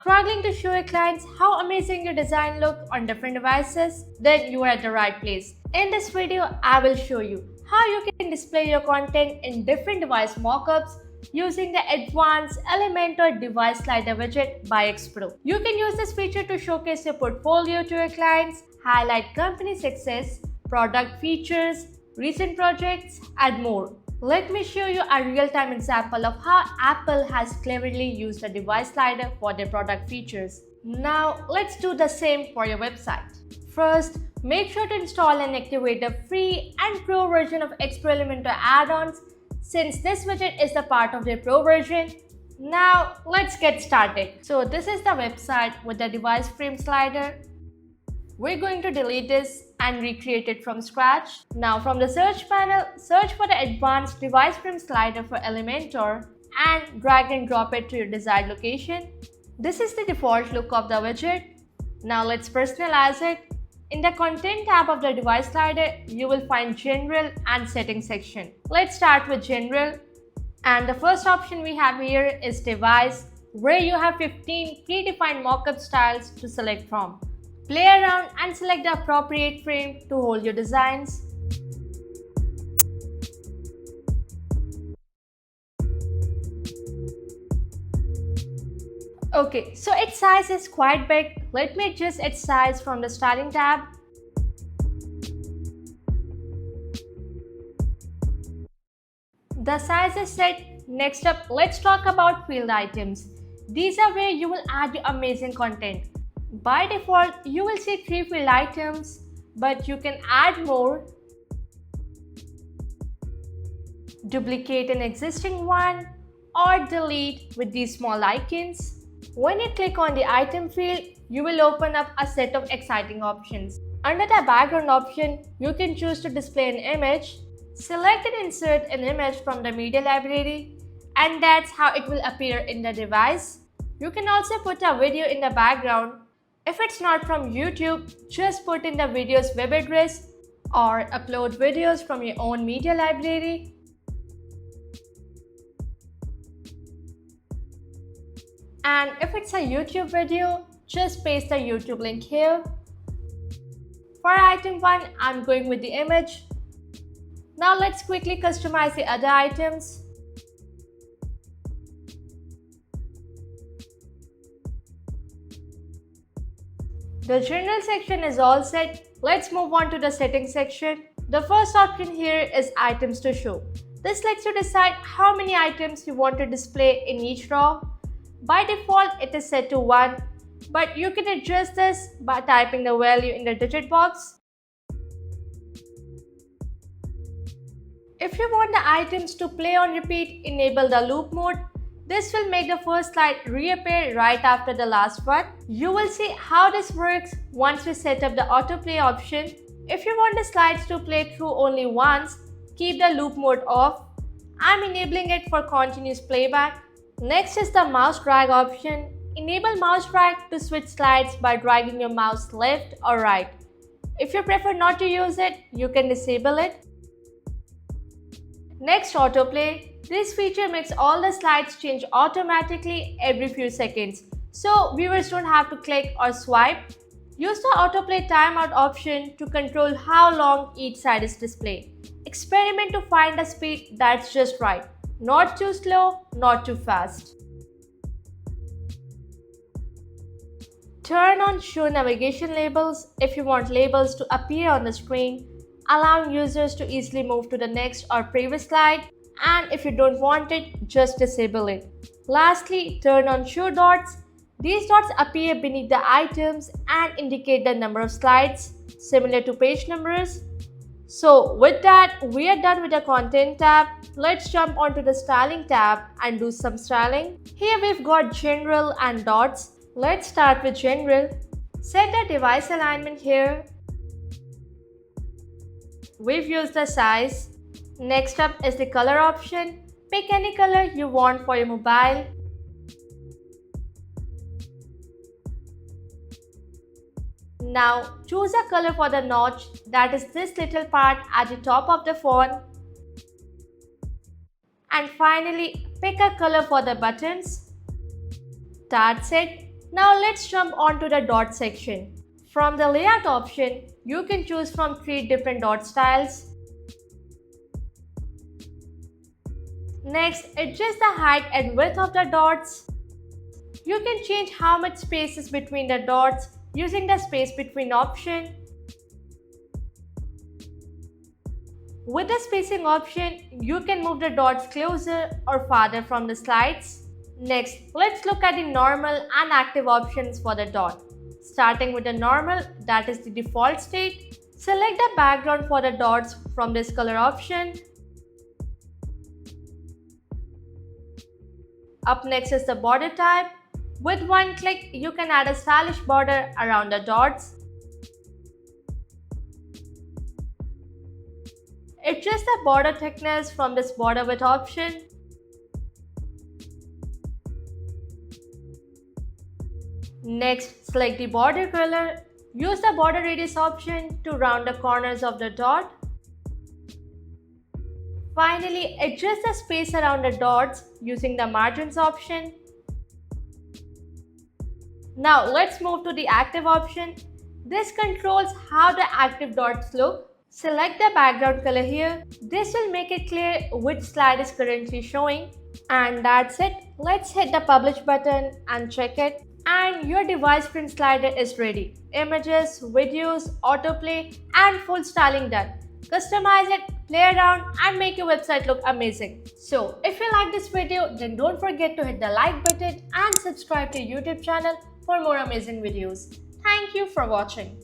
Struggling to show your clients how amazing your design looks on different devices? Then you are at the right place. In this video, I will show you how you can display your content in different device mockups using the advanced Elementor device slider widget by Xpro. You can use this feature to showcase your portfolio to your clients, highlight company success, product features, recent projects, and more. Let me show you a real-time example of how Apple has cleverly used a device slider for their product features. Now, let's do the same for your website. First, make sure to install and activate the free and pro version of Xpro Elementor add-ons since this widget is the part of their pro version. Now, let's get started. So this is the website with the device frame slider. We're going to delete this and recreate it from scratch. Now from the search panel, search for the advanced device frame slider for Elementor and drag and drop it to your desired location. This is the default look of the widget. Now let's personalize it. In the content tab of the device slider, you will find general and settings section. Let's start with general. And the first option we have here is device, where you have 15 predefined mockup styles to select from. Play around and select the appropriate frame to hold your designs. Okay, so its size is quite big. Let me adjust its size from the styling tab. The size is set. Next up, let's talk about field items. These are where you will add your amazing content. By default, you will see 3 field items, but you can add more, duplicate an existing one, or delete with these small icons. When you click on the item field, you will open up a set of exciting options. Under the background option, you can choose to display an image. Select and insert an image from the media library, and that's how it will appear in the device. You can also put a video in the background. If it's not from YouTube, just put in the video's web address or upload videos from your own media library. And if it's a YouTube video, just paste the YouTube link here. For item 1, I'm going with the image. Now let's quickly customize the other items. The general section is all set. Let's move on to the settings section. The first option here is items to show. This lets you decide how many items you want to display in each row. By default, it is set to 1, but you can adjust this by typing the value in the digit box. If you want the items to play on repeat, enable the loop mode. This will make the first slide reappear right after the last one. You will see how this works once we set up the autoplay option. If you want the slides to play through only once, keep the loop mode off. I'm enabling it for continuous playback. Next is the mouse drag option. Enable mouse drag to switch slides by dragging your mouse left or right. If you prefer not to use it, you can disable it. Next, autoplay. This feature makes all the slides change automatically every few seconds, so viewers don't have to click or swipe. Use the autoplay timeout option to control how long each slide is displayed. Experiment to find a speed that's just right. Not too slow, not too fast. Turn on Show Navigation Labels if you want labels to appear on the screen, allowing users to easily move to the next or previous slide. And if you don't want it, just disable it. Lastly, turn on Show Dots. These dots appear beneath the items and indicate the number of slides, similar to page numbers. So with that, we are done with the content tab. Let's jump onto the styling tab and do some styling. Here we've got general and dots. Let's start with general. Set the device alignment here. We've used the size. Next up is the color option. Pick any color you want for your mobile. Now choose a color for the notch, that is this little part at the top of the phone. And finally, pick a color for the buttons. That's it. Now let's jump onto the dot section. From the layout option, you can choose from 3 different dot styles. Next, adjust the height and width of the dots. You can change how much space is between the dots using the space between option. With the spacing option, you can move the dots closer or farther from the slides. Next, let's look at the normal and active options for the dot. Starting with the normal, that is the default state. Select the background for the dots from this color option. Up next is the border type. With one click, you can add a stylish border around the dots. Adjust the border thickness from this border width option. Next, select the border color. Use the border radius option to round the corners of the dot. Finally, adjust the space around the dots using the margins option. Now let's move to the active option. This controls how the active dots look. Select the background color here. This will make it clear which slide is currently showing. And that's it. Let's hit the publish button and check it. And your device print slider is ready. Images, videos, autoplay and full styling done. Customize it, play around and make your website look amazing. So if you like this video, then don't forget to hit the like button and subscribe to YouTube channel for more amazing videos. Thank you for watching.